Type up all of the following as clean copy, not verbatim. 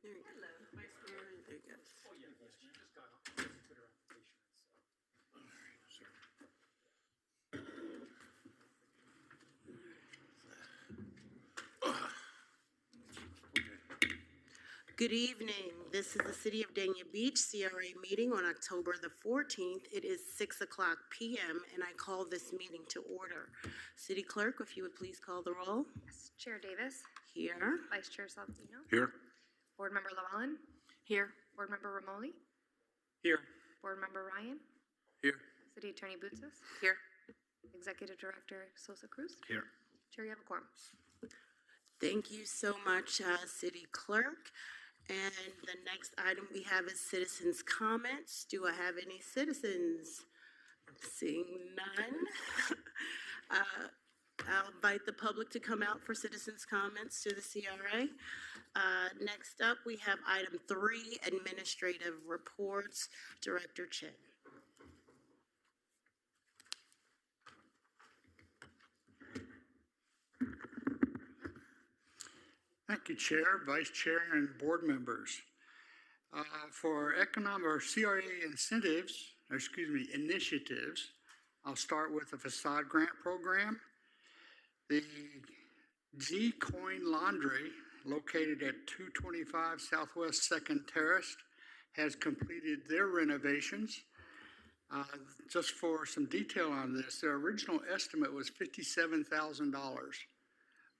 There you go. Hello, Vice Mayor. There you go. Oh, yeah, Vice Mayor. Just got off. Just put her application in, so. Good evening. This is the City of Dania Beach CRA meeting on October the 14th. It is 6:00 p.m. and I call this meeting to order. City Clerk, if you would please call the roll. Yes. Chair Davis. Here. Vice Chair Salvino. Here. Board Member Llewellyn. Here. Board Member Ramoli. Here. Board Member Ryan. Here. City Attorney Bootsas. Here. Executive Director Sosa Cruz. Here. Chair, you have a quorum. Thank you so much, City Clerk. And the next item we have is citizens' comments. Do I have any citizens? Seeing none. I'll invite the public to come out for citizens' comments to the CRA. Next up, we have item 3, administrative reports. Director Chen. Thank you, Chair, Vice Chair, and board members. For economic or CRA initiatives, I'll start with the facade grant program. The G Coin Laundry, located at 225 Southwest 2nd Terrace, has completed their renovations. Just for some detail on this, their original estimate was $57,000.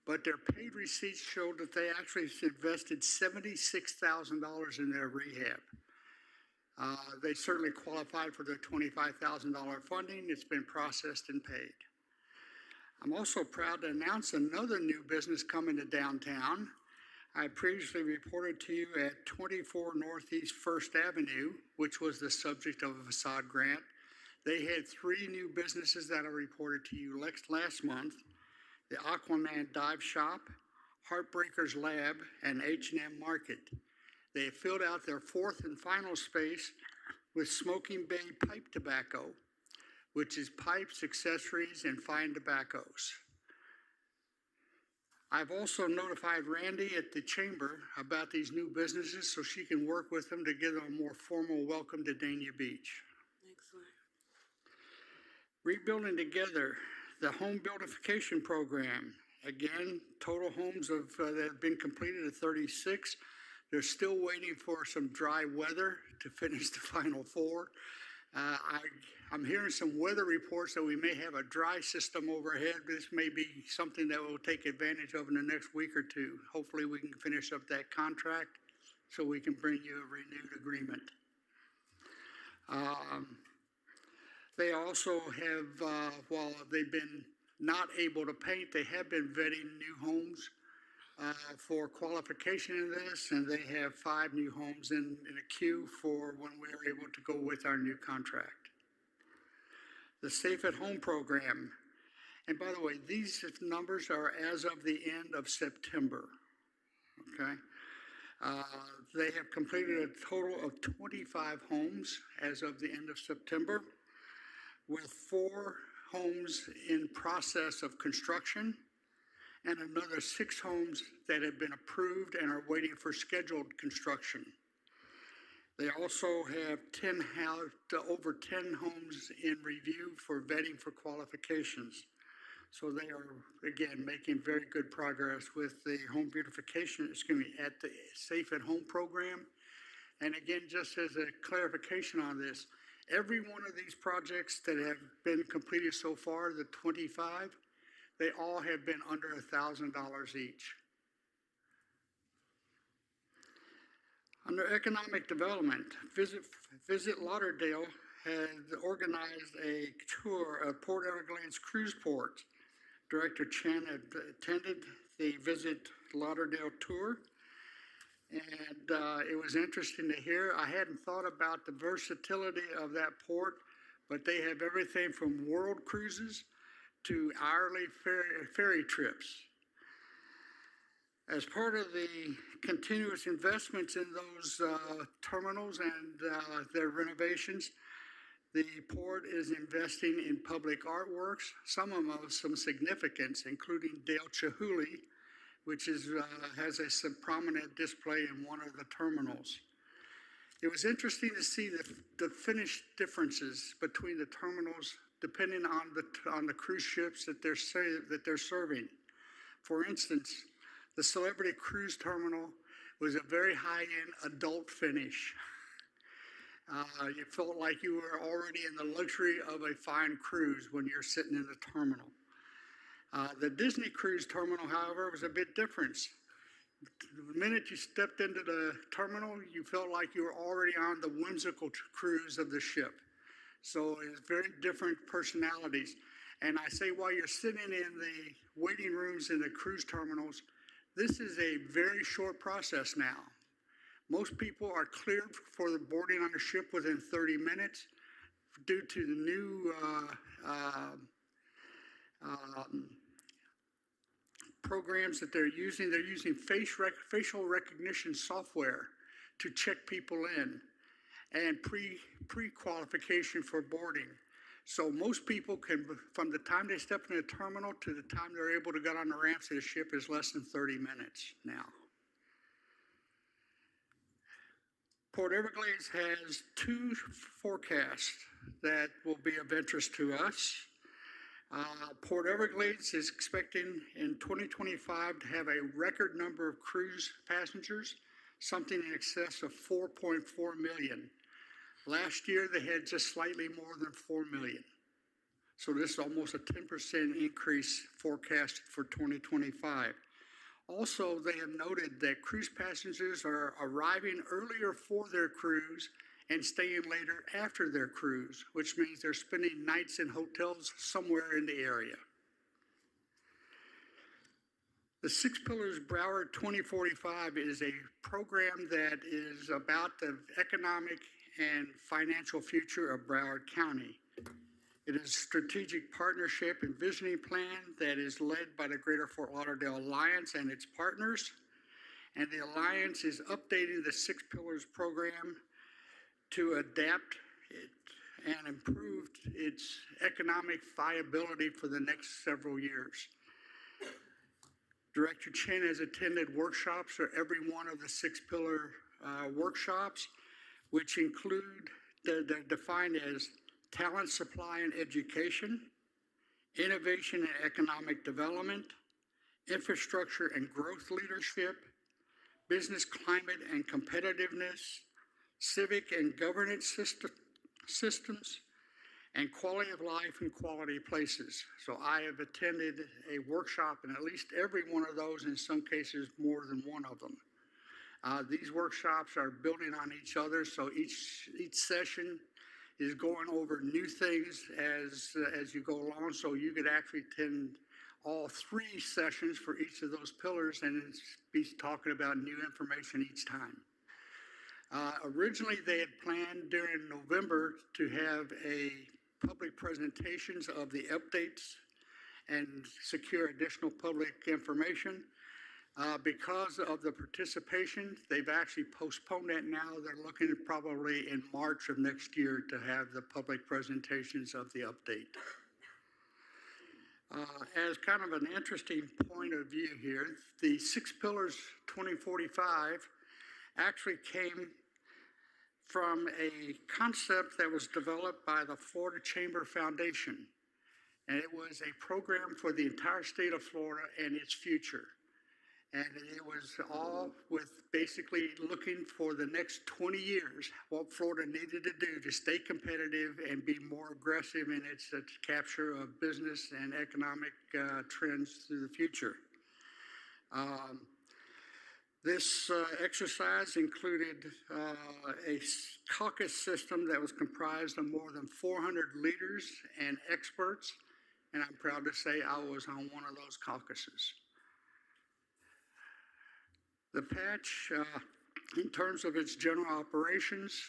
But their paid receipts showed that they actually invested $76,000 in their rehab. They certainly qualified for their $25,000 funding. It's been processed and paid. I'm also proud to announce another new business coming to downtown. I previously reported to you at 24 Northeast 1st Avenue, which was the subject of a facade grant. They had 3 new businesses that I reported to you last month. The Aquaman Dive Shop, Heartbreakers Lab, and H&M Market. They have filled out their 4th and final space with Smoking Bay Pipe Tobacco, which is pipes, accessories, and fine tobaccos. I've also notified Randy at the Chamber about these new businesses so she can work with them to give them a more formal welcome to Dania Beach. Excellent. Rebuilding Together, the home buildification program. Again, total homes that have been completed at 36. They're still waiting for some dry weather to finish the final 4. I'm hearing some weather reports that we may have a dry system overhead. This may be something that we'll take advantage of in the next week or 2. Hopefully we can finish up that contract so we can bring you a renewed agreement. They also have, while they've been not able to paint, they have been vetting new homes for qualification in this, and they have 5 new homes in a queue for when we are able to go with our new contract. The Safe at Home program, and by the way, these numbers are as of the end of September, okay? They have completed a total of 25 homes as of the end of September, with 4 homes in process of construction and another 6 homes that have been approved and are waiting for scheduled construction. They also have over 10 homes in review for vetting for qualifications. So they are, again, making very good progress with the home beautification, at the Safe at Home program. And again, just as a clarification on this, every one of these projects that have been completed so far, the 25, they all have been under $1,000 each. Under economic development, Visit Lauderdale has organized a tour of Port Everglades Cruise Port. Director Chen had attended the Visit Lauderdale tour. And it was interesting to hear. I hadn't thought about the versatility of that port, but they have everything from world cruises to hourly ferry trips. As part of the continuous investments in those terminals and their renovations, the port is investing in public artworks, some of them of some significance, including Dale Chihuly which has a prominent display in one of the terminals. It was interesting to see the finish differences between the terminals depending on the cruise ships that they're serving. For instance, the Celebrity Cruise Terminal was a very high-end adult finish. You felt like you were already in the luxury of a fine cruise when you're sitting in the terminal. The Disney Cruise Terminal, however, was a bit different. The minute you stepped into the terminal, you felt like you were already on the whimsical cruise of the ship. So it's very different personalities. And I say while you're sitting in the waiting rooms in the cruise terminals, this is a very short process now. Most people are cleared for the boarding on the ship within 30 minutes due to the new programs that they're using. They're using facial recognition software to check people in and pre-qualification for boarding. So most people can, from the time they step in the terminal to the time they're able to get on the ramps of the ship is less than 30 minutes now. Port Everglades has two forecasts that will be of interest to us. Port Everglades is expecting in 2025 to have a record number of cruise passengers, something in excess of 4.4 million. Last year, they had just slightly more than 4 million. So this is almost a 10% increase forecasted for 2025. Also, they have noted that cruise passengers are arriving earlier for their cruise and staying later after their cruise, which means they're spending nights in hotels somewhere in the area. The Six Pillars Broward 2045 is a program that is about the economic and financial future of Broward County. It is a strategic partnership and visioning plan that is led by the Greater Fort Lauderdale Alliance and its partners. And the Alliance is updating the Six Pillars program to adapt it and improve its economic viability for the next several years. Director Chen has attended workshops for every one of the Six Pillar workshops, which include, they're defined as talent supply and education, innovation and economic development, infrastructure and growth leadership, business climate and competitiveness, civic and governance systems, and quality of life and quality places. So I have attended a workshop in at least every one of those, in some cases more than one of them. These workshops are building on each other, so each session is going over new things as you go along, so you could actually attend all three sessions for each of those pillars and be talking about new information each time. Originally, they had planned during November to have a public presentations of the updates and secure additional public information. Because of the participation, they've actually postponed that now. They're looking at probably in March of next year to have the public presentations of the update. As kind of an interesting point of view here, the Six Pillars 2045 actually came from a concept that was developed by the Florida Chamber Foundation. And it was a program for the entire state of Florida and its future. And it was all with basically looking for the next 20 years, what Florida needed to do to stay competitive and be more aggressive in its capture of business and economic trends through the future. This exercise included a caucus system that was comprised of more than 400 leaders and experts, and I'm proud to say I was on one of those caucuses. The patch, in terms of its general operations,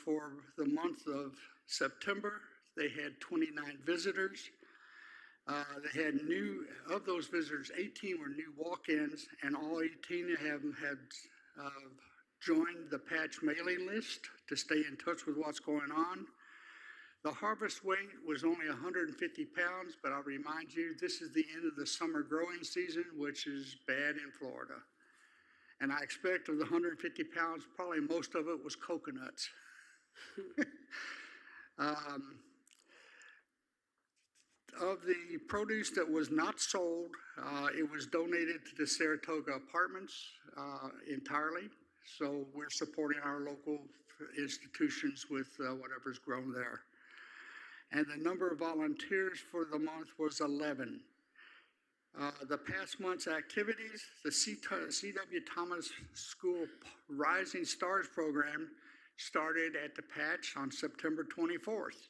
for the month of September, they had 29 visitors. They had of those visitors, 18 were new walk-ins, and all 18 of them had joined the patch mailing list to stay in touch with what's going on. The harvest weight was only 150 pounds, but I'll remind you, this is the end of the summer growing season, which is bad in Florida. And I expect of the 150 pounds, probably most of it was coconuts. Of the produce that was not sold, it was donated to the Saratoga Apartments entirely. So we're supporting our local institutions with whatever's grown there. And the number of volunteers for the month was 11. The past month's activities, the C.W. Thomas School Rising Stars program started at the Patch on September 24th.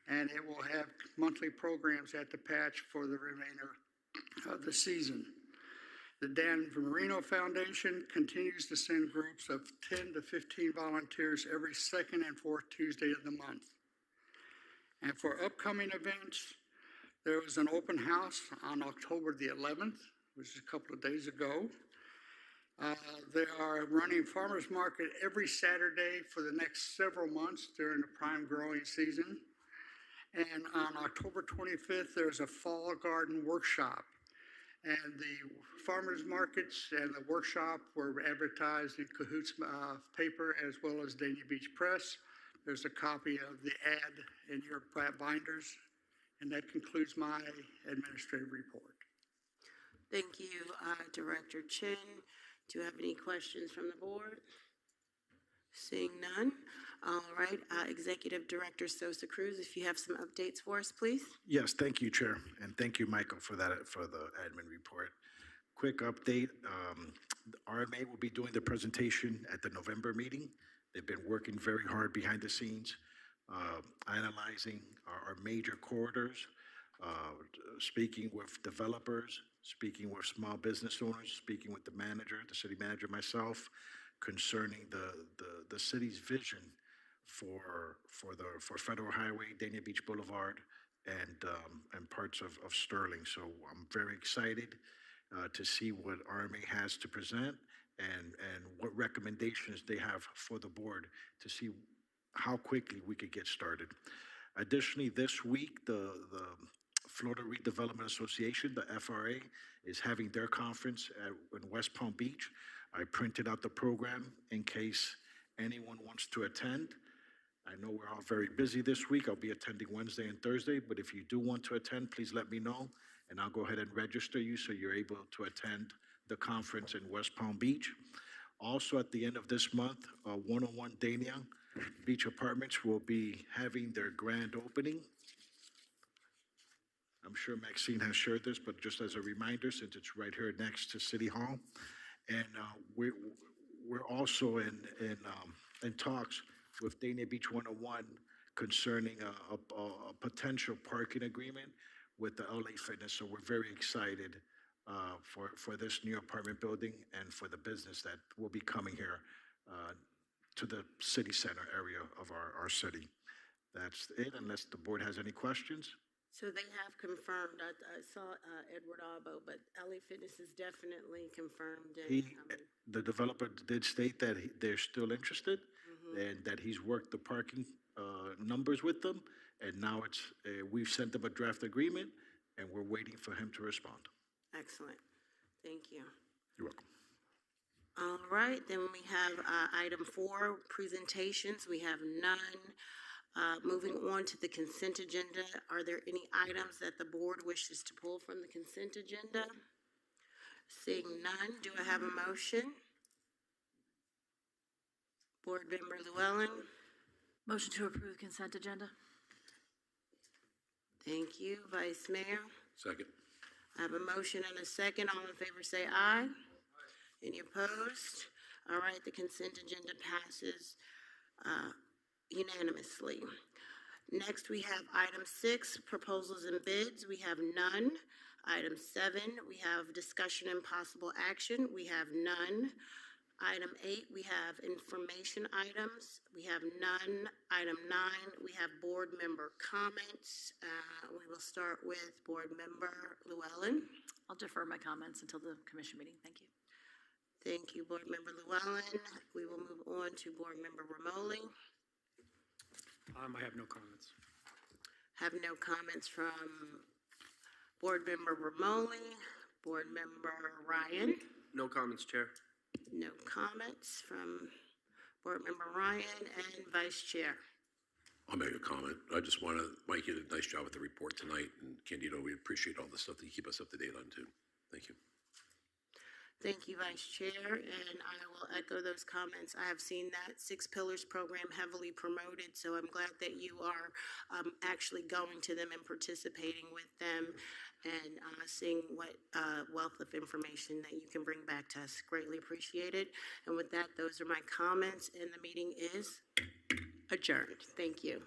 And it will have monthly programs at the Patch for the remainder of the season. The Dan Marino Foundation continues to send groups of 10 to 15 volunteers every second and fourth Tuesday of the month. And for upcoming events, there was an open house on October the 11th, which is a couple of days ago. They are running farmers market every Saturday for the next several months during the prime growing season. And on October 25th, there's a fall garden workshop. And the farmers markets and the workshop were advertised in Cahoot's paper as well as Dania Beach Press. There's a copy of the ad in your binders. And that concludes my administrative report. Thank you, Director Chin. Do you have any questions from the board? Seeing none. All right, Executive Director Sosa Cruz, if you have some updates for us, please. Yes, thank you, Chair, and thank you, Michael, for the admin report. Quick update, the RMA will be doing the presentation at the November meeting. They've been working very hard behind the scenes, analyzing our major corridors, speaking with developers, speaking with small business owners, speaking with the manager, the city manager, myself, concerning the city's vision for Federal Highway, Dania Beach Boulevard, and parts of Sterling. So I'm very excited to see what RMA has to present and what recommendations they have for the board to see how quickly we could get started. Additionally, this week, the Florida Redevelopment Association, the FRA, is having their conference in West Palm Beach. I printed out the program in case anyone wants to attend. I know we're all very busy this week. I'll be attending Wednesday and Thursday, but if you do want to attend, please let me know, and I'll go ahead and register you so you're able to attend the conference in West Palm Beach. Also, at the end of this month, 101 Dania Beach Apartments will be having their grand opening. I'm sure Maxine has shared this, but just as a reminder, since it's right here next to City Hall, and we're also in talks with Dania Beach 101 concerning a potential parking agreement with the LA Fitness. So we're very excited for this new apartment building and for the business that will be coming here to the city center area of our city. That's it, unless the board has any questions. So they have confirmed, I saw Edward Albo, but LA Fitness is definitely confirmed. And the developer did state that they're still interested, and that he's worked the parking numbers with them, and now we've sent them a draft agreement, and we're waiting for him to respond. Excellent. Thank you. You're welcome. All right, then we have item 4, presentations. We have none. Moving on to the consent agenda, are there any items that the board wishes to pull from the consent agenda? Seeing none, do I have a motion? Board Member Llewellyn. Motion to approve consent agenda. Thank you. Vice Mayor. Second. I have a motion and a second. All in favor say aye. Any opposed? All right, the consent agenda passes unanimously. Next, we have item 6, proposals and bids. We have none. Item 7, we have discussion and possible action. We have none. Item 8, we have information items. We have none. Item 9, we have board member comments. We will start with Board Member Llewellyn. I'll defer my comments until the commission meeting. Thank you. Thank you, Board Member Llewellyn. We will move on to Board Member Ramoli. I have no comments. Have no comments from Board Member Ramoli, Board Member Ryan. No comments, Chair. No comments from Board Member Ryan and Vice Chair. I'll make a comment. I just want to, Mike, you did a nice job with the report tonight, and Candido, we appreciate all the stuff that you keep us up to date on too. Thank you. Thank you, Vice Chair, and I will echo those comments. I have seen that Six Pillars program heavily promoted, so I'm glad that you are actually going to them and participating with them and seeing what wealth of information that you can bring back to us. Greatly appreciated. And with that, those are my comments, and the meeting is adjourned. Thank you.